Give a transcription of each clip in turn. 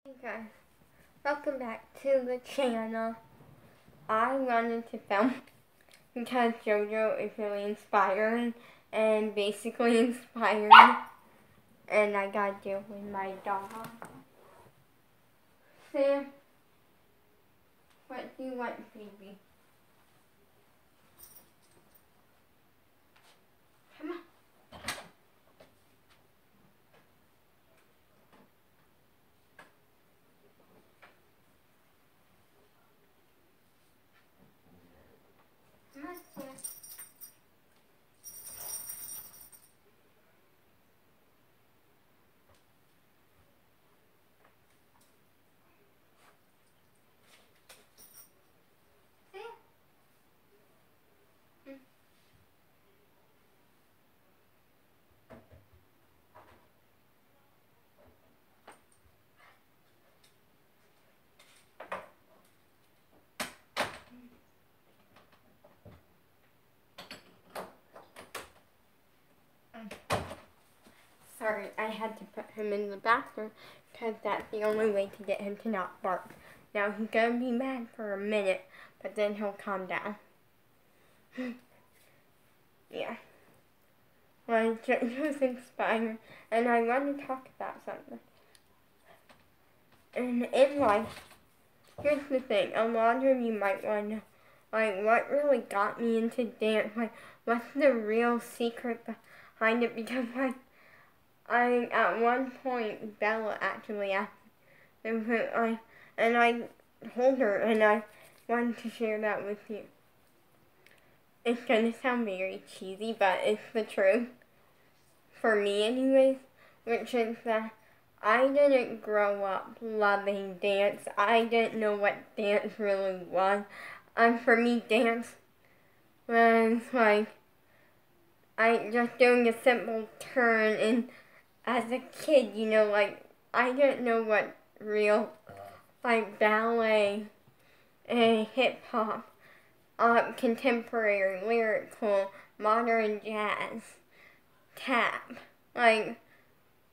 Hey guys, welcome back to the channel. I wanted to film because JoJo is really inspiring and basically inspiring, and I got to deal with my dog. Sam, what do you want, baby? Come on. Come on, Sam. Sorry, I had to put him in the bathroom because that's the only way to get him to not bark. Now he's gonna be mad for a minute, but then he'll calm down. Yeah. My JoJo's inspiring, and I want to talk about something. And in life, here's the thing, a lot of you might want to know, like, what really got me into dance? Like, what's the real secret behind it? Because, like, at one point, Bella actually asked me, and I told her, and I wanted to share that with you. It's gonna sound very cheesy, but it's the truth. For me, anyways, which is that I didn't grow up loving dance. I didn't know what dance really was. For me, dance was like I just doing a simple turn, and as a kid, like I didn't know what real like ballet and hip hop, contemporary, lyrical, modern jazz, tap, like.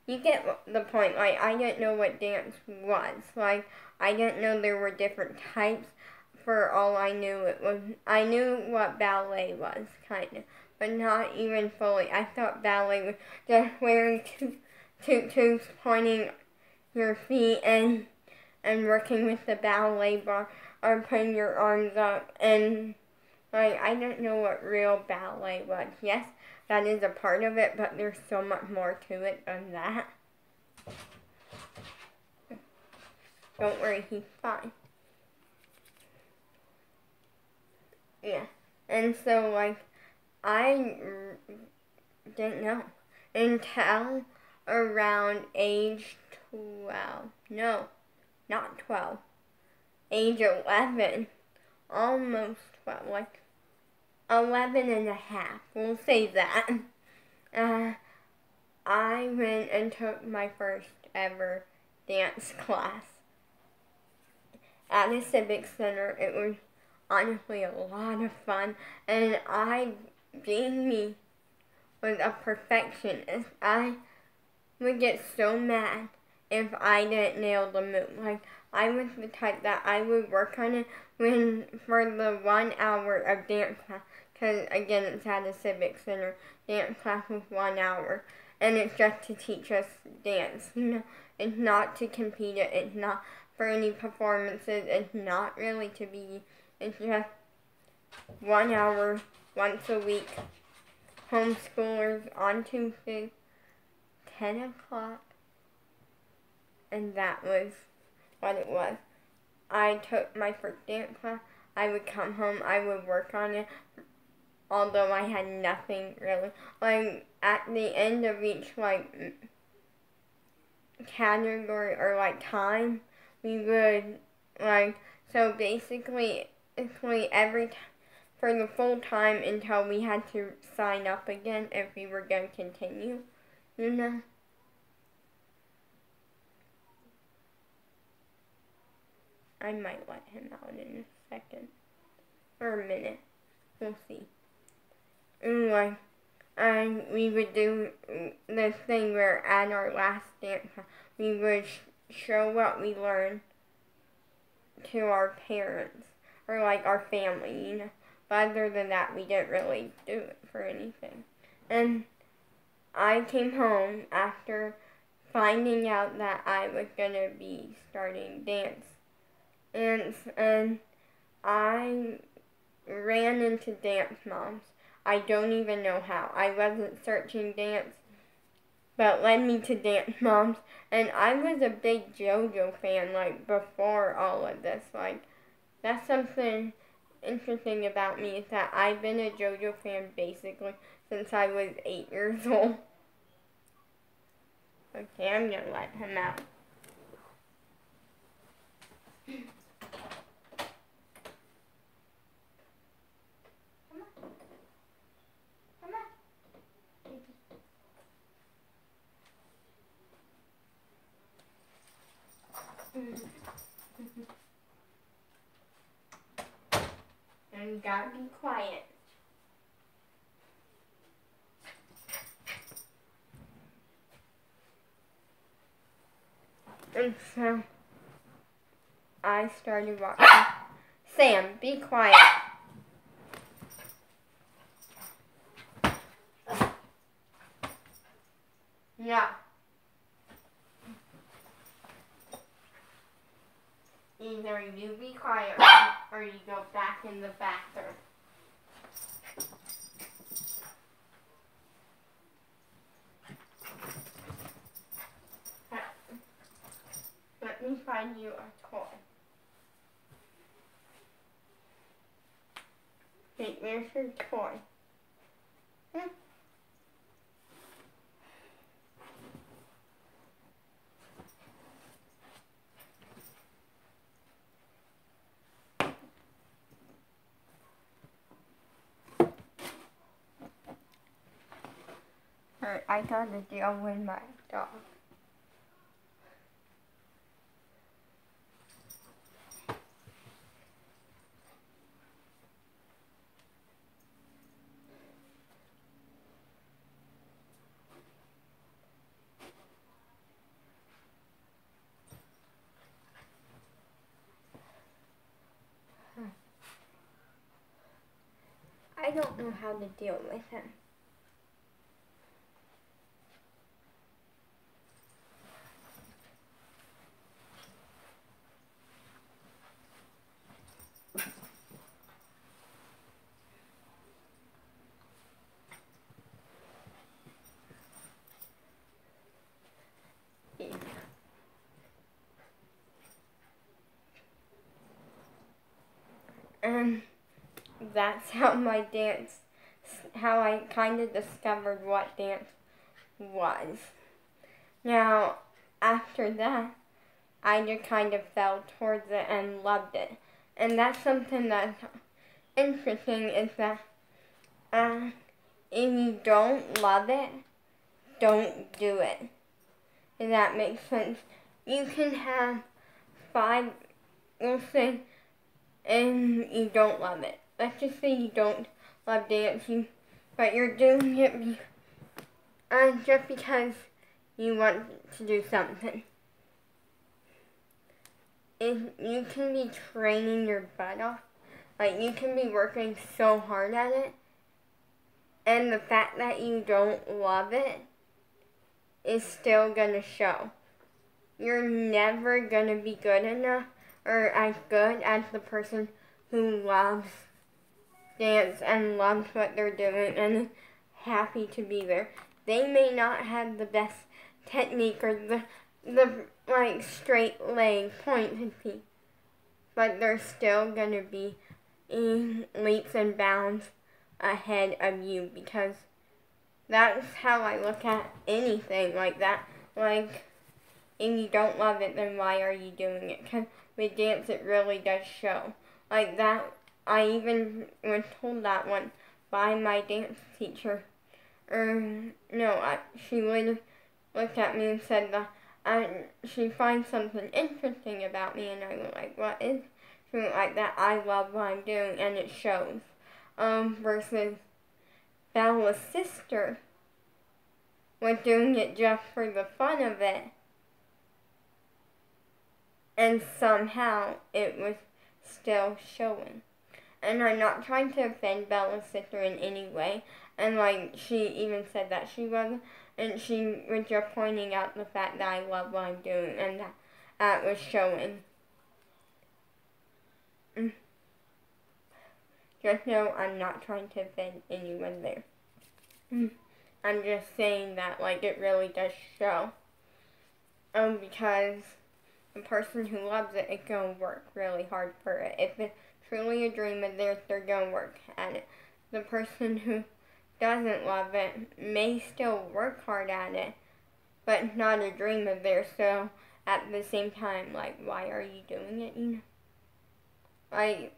You get the point. Like, I didn't know what dance was. Like, I didn't know there were different types. For all I knew, I knew what ballet was, kind of, but not even fully. I thought ballet was just wearing tutus, pointing your feet, and working with the ballet bar, or putting your arms up, and, like, I didn't know what real ballet was. Yes, that is a part of it, but there's so much more to it than that. Don't worry, he's fine. Yeah. And so, like, I didn't know until around age 12. No, not 12. Age 11. Almost 12. Like, 11 and a half. We'll say that. I went and took my first ever dance class at the Civic Center. It was honestly a lot of fun, and being me, was a perfectionist. I would get so mad if I didn't nail the move. Like, I was the type that I would work on it for the 1 hour of dance class, because again, it's at the Civic Center. Dance class was 1 hour, and it's just to teach us dance. It's not to compete it. It's not for any performances. It's not really to be. It's just 1 hour once a week. Homeschoolers on Tuesday, 10 o'clock, and that was what it was. I took my first dance class. I would come home. I would work on it, although I had nothing really. Like, at the end of each, like, category or, like, time, we would, like, so basically every time, for the full time until we had to sign up again if we were going to continue, I might let him out in a second. Or a minute. We'll see. Anyway, we would do this thing where at our last dance, we would show what we learn to our parents or like our family, you know. But other than that, we didn't really do it for anything. And I came home after finding out that I was gonna be starting dance, and I ran into Dance Moms. I don't even know how. I wasn't searching dance, but led me to Dance Moms. And I was a big JoJo fan, like, before all of this. Like, that's something interesting about me, is that I've been a JoJo fan basically since I was 8 years old. Okay, I'm gonna let him out. And you gotta be quiet. And so I started watching. Sam, be quiet. No. Either you be quiet or you go back in the bathroom. Let me find you a toy. Wait, where's your toy? Alright, I gotta deal with my dog. I don't know how to deal with him. And that's how how I kind of discovered what dance was. Now, after that, I just kind of fell towards it and loved it. And that's something that's interesting, is that if you don't love it, don't do it. If that makes sense. You can have 5, we'll say, and you don't love it. Let's just say you don't love dancing, but you're doing it just because you want to do something. You can be training your butt off, like you can be working so hard at it, and the fact that you don't love it is still gonna show. You're never gonna be good enough or as good as the person who loves dance and loves what they're doing and is happy to be there. They may not have the best technique or the like straight leg pointed feet, but they're still gonna be in leaps and bounds ahead of you, because that's how I look at anything like that. Like, if you don't love it, then why are you doing it? Because with dance, it really does show. Like that, I even was told that one by my dance teacher. She would look at me and said that she finds something interesting about me, and I was like, what is? She was like, that I love what I'm doing, and it shows. Versus Bella's sister was doing it just for the fun of it. and somehow it was still showing. And I'm not trying to offend Bella's sister in any way, and like she even said that she wasn't, and she was just pointing out the fact that I love what I'm doing, and that was showing. Just know I'm not trying to offend anyone there. I'm just saying that like it really does show. Because the person who loves it, it's going to work really hard for it. If it's truly a dream of theirs, they're going to work at it. The person who doesn't love it may still work hard at it, but not a dream of theirs. So at the same time, like, why are you doing it, you know? Like,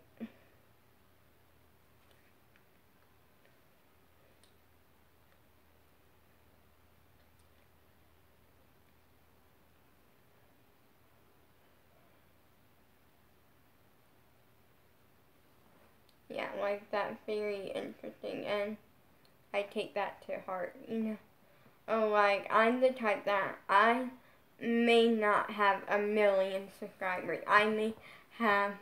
yeah, like, that's very interesting, and I take that to heart, you know? Oh, like, I'm the type that I may not have 1,000,000 subscribers. I may have,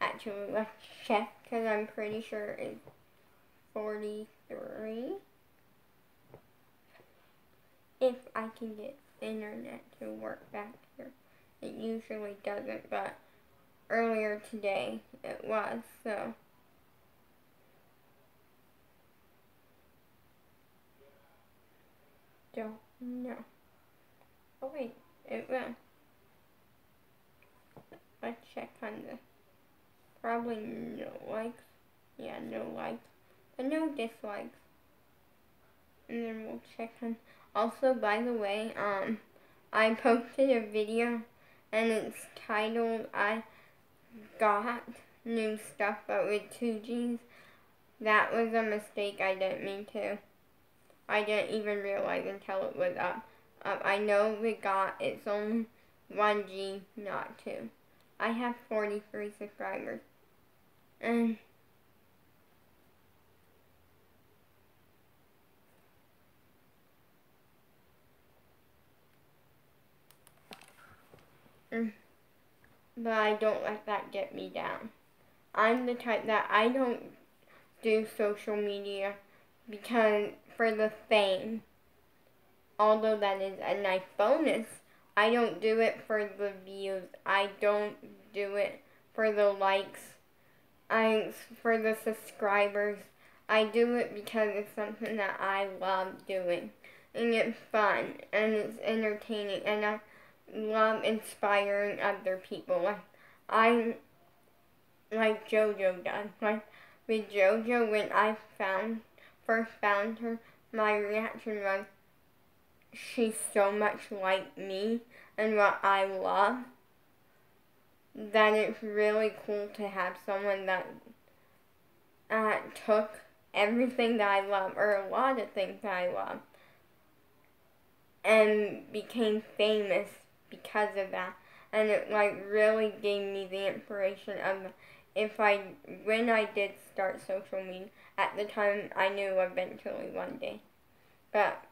actually, let's check, because I'm pretty sure it's 43. If I can get internet to work back here. It usually doesn't, but earlier today it was, so. Don't know. Oh wait, it will. Let's check on the, probably no likes. Yeah, no likes, but no dislikes. And then we'll check on, also by the way, I posted a video and it's titled, I got new stuff but with 2 G's. That was a mistake, I didn't mean to. I didn't even realize until it was up. I know we got, it's only 1 G, not 2. I have 43 subscribers. And but I don't let that get me down. I'm the type that I don't do social media because for the fame. Although that is a nice bonus, I don't do it for the views. I don't do it for the likes. For the subscribers. I do it because it's something that I love doing. And it's fun and it's entertaining and I love inspiring other people. Like JoJo does. Like with JoJo, when I first found her, my reaction was, she's so much like me and what I love that it's really cool to have someone that took everything that I love, or a lot of things that I love, and became famous because of that. And it like really gave me the inspiration of when I did start social media, at the time I knew eventually one day. But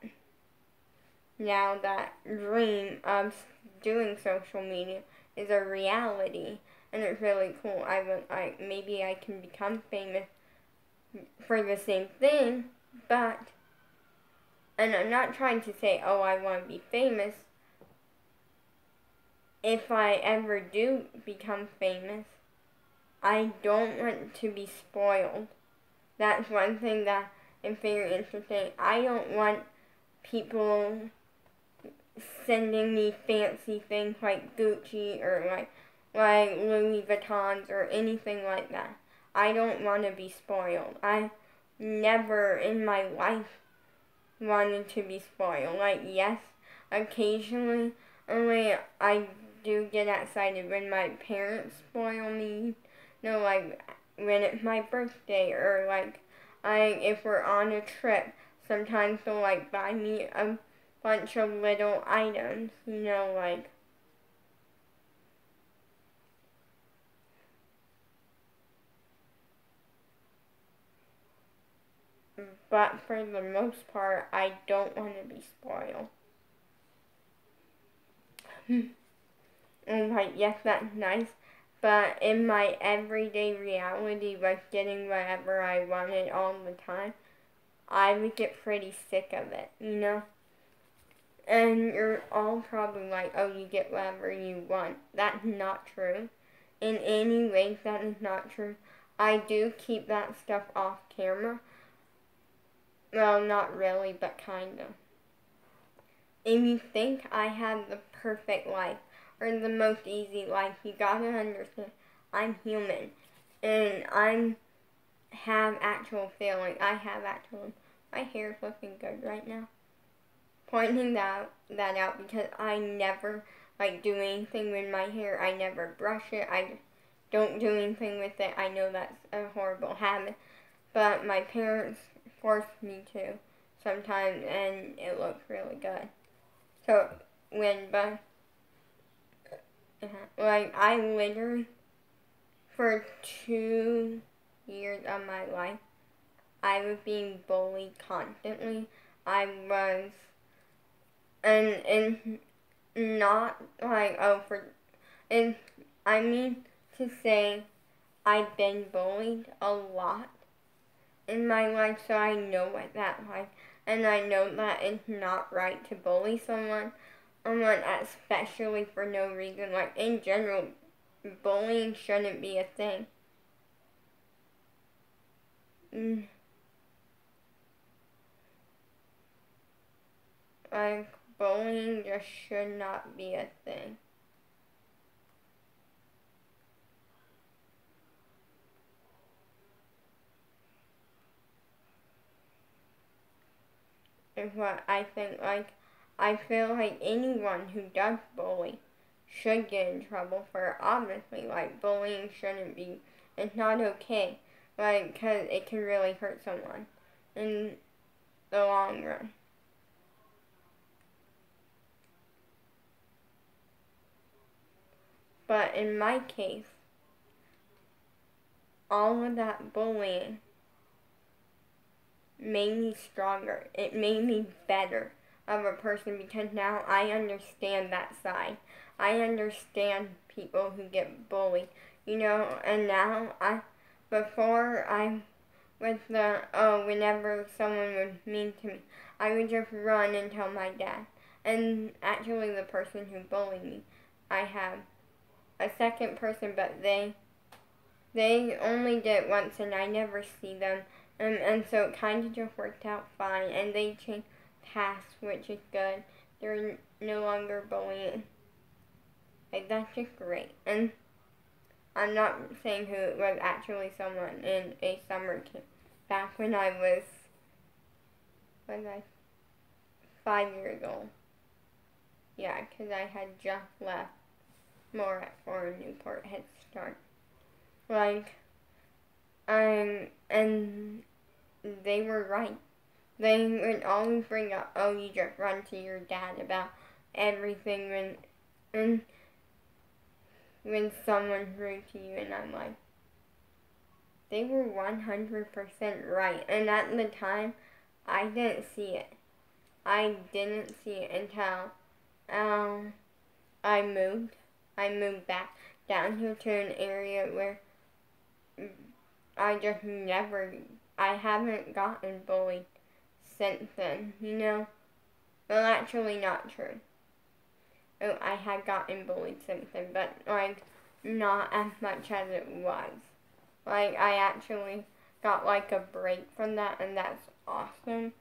now that dream of doing social media is a reality, and it's really cool. Maybe I can become famous for the same thing, and I'm not trying to say, oh, I want to be famous. If I ever do become famous, I don't want to be spoiled. That's one thing that is very interesting. I don't want people sending me fancy things like Gucci or like Louis Vuittons or anything like that. I don't want to be spoiled. I never in my life wanted to be spoiled. Like, yes, occasionally, only I do get excited when my parents spoil me. You know, like when it's my birthday, or like if we're on a trip, sometimes they'll like buy me a bunch of little items, you know, like but for the most part, I don't want to be spoiled. like, yes, that's nice, but in my everyday reality, like getting whatever I wanted all the time, I would get pretty sick of it, you know? And you're all probably like, oh, you get whatever you want. That's not true. In any way, that is not true. I do keep that stuff off camera. Well, not really, but kind of. If you think I have the perfect life or the most easy life, you gotta understand I'm human and I have actual feeling. I have actual. My hair's looking good right now. Pointing that out because I never like do anything with my hair. I never brush it. I don't do anything with it. I know that's a horrible habit, but my parents force me to sometimes, and it looks really good. So like I literally for 2 years of my life, I was being bullied constantly. I was, and not like and I mean to say, I've been bullied a lot in my life, so I know what that's like, and I know that it's not right to bully someone, especially for no reason. Like in general, bullying shouldn't be a thing. Like bullying just should not be a thing. Is what I think. Like, I feel like anyone who does bully should get in trouble for it. Obviously, like, bullying shouldn't be, it's not okay. Like, because it can really hurt someone in the long run. But in my case, all of that bullying made me stronger. It made me better of a person because now I understand that side. I understand people who get bullied, you know, and now before I was whenever someone was mean to me, I would just run and tell my dad. And actually the person who bullied me, I have a second person, but they only did it once and I never see them. And so it kind of just worked out fine. And they changed paths, which is good. They're no longer bullying. Like, that's just great. And I'm not saying who it was, actually someone in a summer camp. Back when I was 5 years old. Yeah, because I had just left Morat for Newport Head Start. Like, and they were right. They would always bring up, oh, you just run to your dad about everything when someone's rude to you, and I'm like, they were 100% right. And at the time, I didn't see it. I didn't see it until I moved. I moved back down here to an area where I haven't gotten bullied since then, you know? Well, actually not true. Oh, I had gotten bullied since then, but, like, not as much as it was. Like, I actually got, like, a break from that, and that's awesome.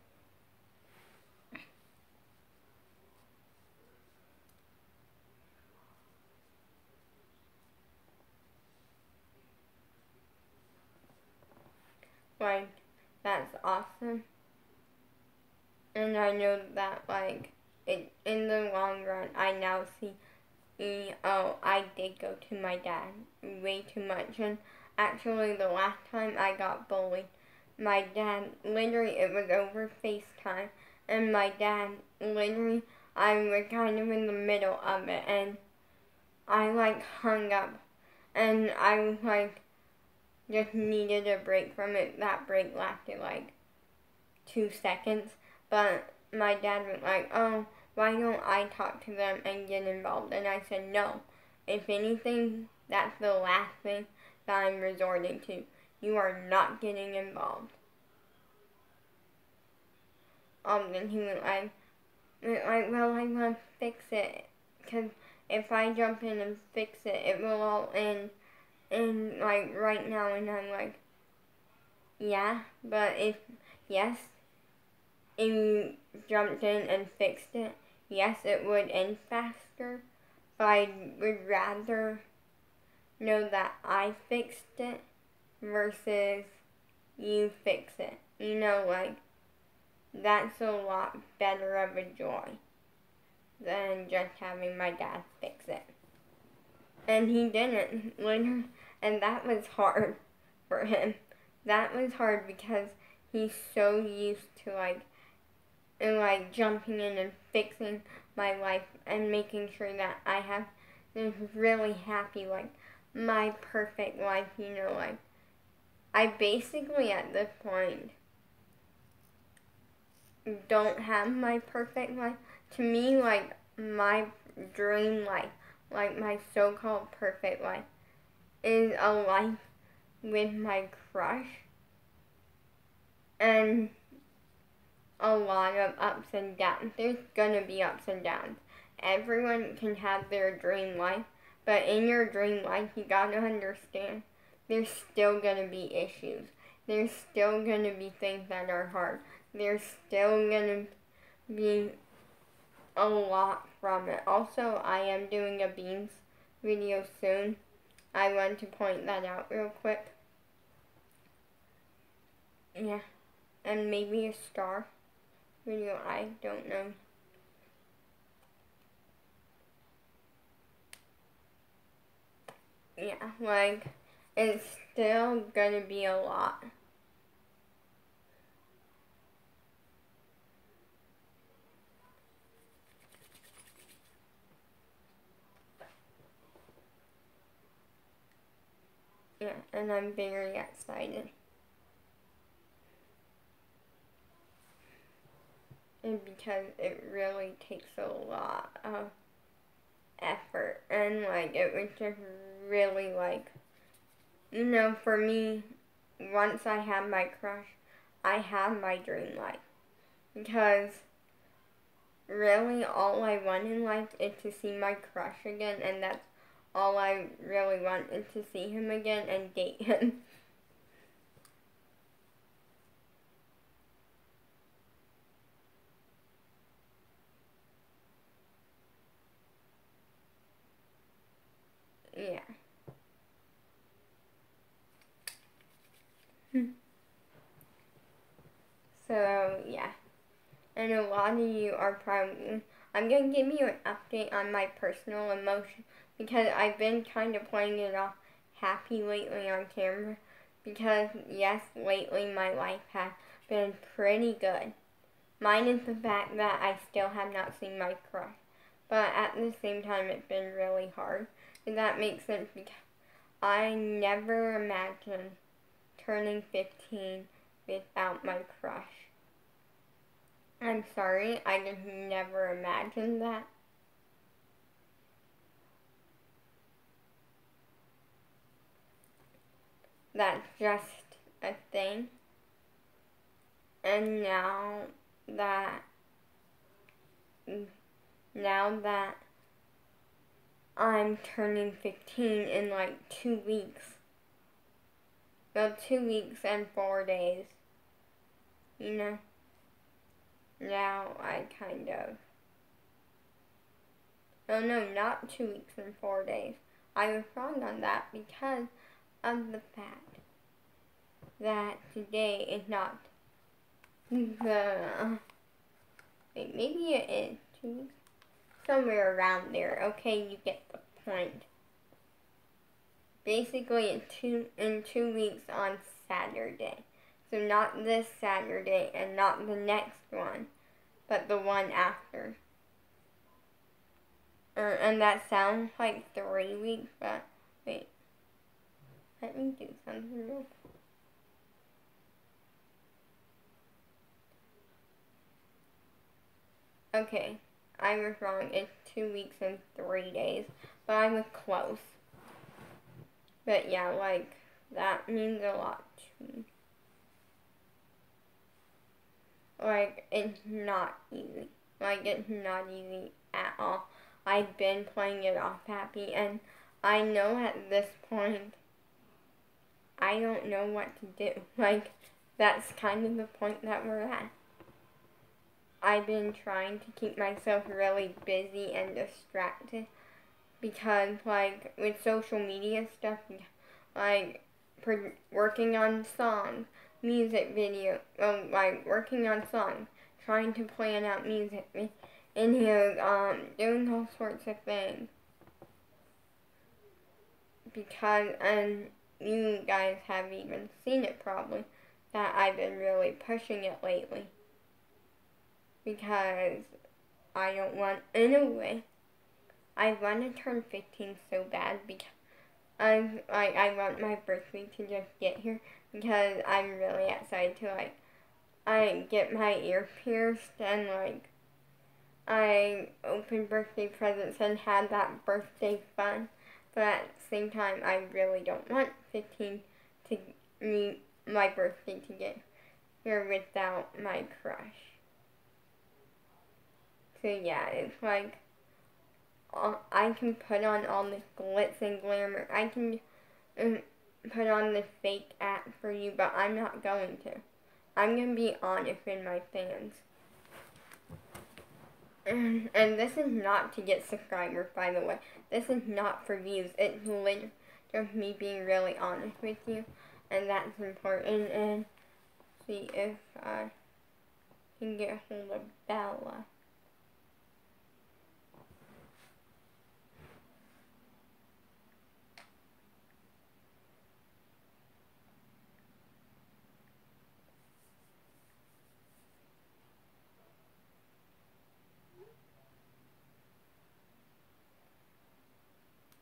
Like, that's awesome. And I know that, like, in the long run, I now see, I did go to my dad way too much. And actually, the last time I got bullied, my dad, literally, it was over FaceTime. And my dad, literally, I was kind of in the middle of it. And I, like, hung up. And I was, like, just needed a break from it. That break lasted, like, 2 seconds. But my dad was like, oh, why don't I talk to them and get involved? And I said, no, if anything, that's the last thing that I'm resorting to. You are not getting involved. Then he was like, well, I want to fix it, because if I jump in and fix it, it will all end, like, right now. And I'm like, yeah, but if you jumped in and fixed it, yes, it would end faster, but I would rather know that I fixed it versus you fix it. You know, like, that's a lot better of a joy than just having my dad fix it. And he didn't, literally, and that was hard for him. That was hard because he's so used to, like, jumping in and fixing my life and making sure that I have this really happy, like, my perfect life, you know, like, I basically at this point don't have my perfect life. To me, like, my dream life, like my so-called perfect life, is a life with my crush and a lot of ups and downs. There's gonna be ups and downs. Everyone can have their dream life, but in your dream life, you gotta understand there's still gonna be issues. There's still gonna be things that are hard. There's still gonna be a lot from it. Also, I am doing a beans video soon. I want to point that out real quick. Yeah, and maybe a star video, I don't know. Yeah, like, it's still gonna be a lot. Yeah, and I'm very excited. And because it really takes a lot of effort, and, like, it was just really, like, you know, for me, once I have my crush, I have my dream life. Because really all I want in life is to see my crush again, and that's all I really want, is to see him again and date him. Yeah. So, yeah. And a lot of you are probably... I'm going to give you an update on my personal emotion, because I've been kind of playing it off happy lately on camera. Because, yes, lately my life has been pretty good. Minus the fact that I still have not seen my crush. But at the same time, it's been really hard. If that makes sense, because I never imagined turning 15 without my crush. I'm sorry, I just never imagined that. That's just a thing. And now that I'm turning 15 in like 2 weeks. Well, 2 weeks and 4 days. You know? Now I kind of... Oh no, not 2 weeks and 4 days. I was wrong on that because of the fact that today is not the... Wait, maybe it is 2 weeks? Somewhere around there. Okay, you get the point. Basically, in 2 weeks on Saturday. So not this Saturday and not the next one, but the one after. And that sounds like 3 weeks, but wait. Let me do something real quick. Okay, I was wrong. It's 2 weeks and 3 days. but I was close. But yeah, like, that means a lot to me. Like, it's not easy. Like, it's not easy at all. I've been playing it off happy, and I know at this point, I don't know what to do. Like, that's kind of the point that we're at. I've been trying to keep myself really busy and distracted because, like, with social media stuff, like, working on songs, music video, like, working on songs, trying to plan out music videos, doing all sorts of things. Because, and you guys have even seen it probably, that I've been really pushing it lately. Because I don't want, in a way, I want to turn 15 so bad because I want my birthday to just get here because I'm really excited to, like, I get my ear pierced and, like, I open birthday presents and have that birthday fun. But at the same time, I really don't want 15 to me, my birthday to get here without my crush. So yeah, it's like, I can put on all this glitz and glamour. I can put on the fake act for you, but I'm not going to. I'm going to be honest with my fans. And this is not to get subscribers, by the way. This is not for views. It's literally just me being really honest with you. And that's important. And see if I can get a hold of Bella.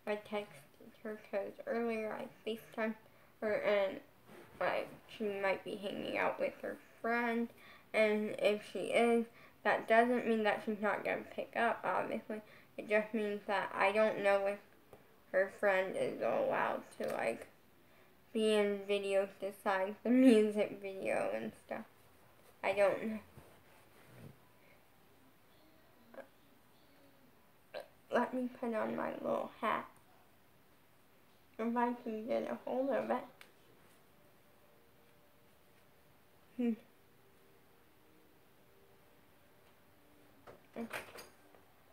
I texted her because earlier I FaceTimed her and like she might be hanging out with her friend, and if she is, that doesn't mean that she's not going to pick up, obviously. It just means that I don't know if her friend is allowed to, like, be in videos besides the music video and stuff. I don't know. Let me put on my little hat. If I can get a hold of it.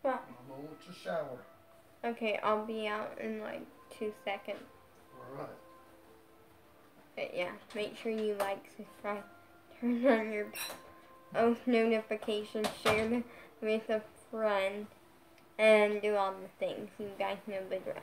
What? I'm going to shower. Okay, I'll be out in like 2 seconds. Alright. But yeah, make sure you like, subscribe, turn on your notifications, share it with a friend, and do all the things. You guys know the drill.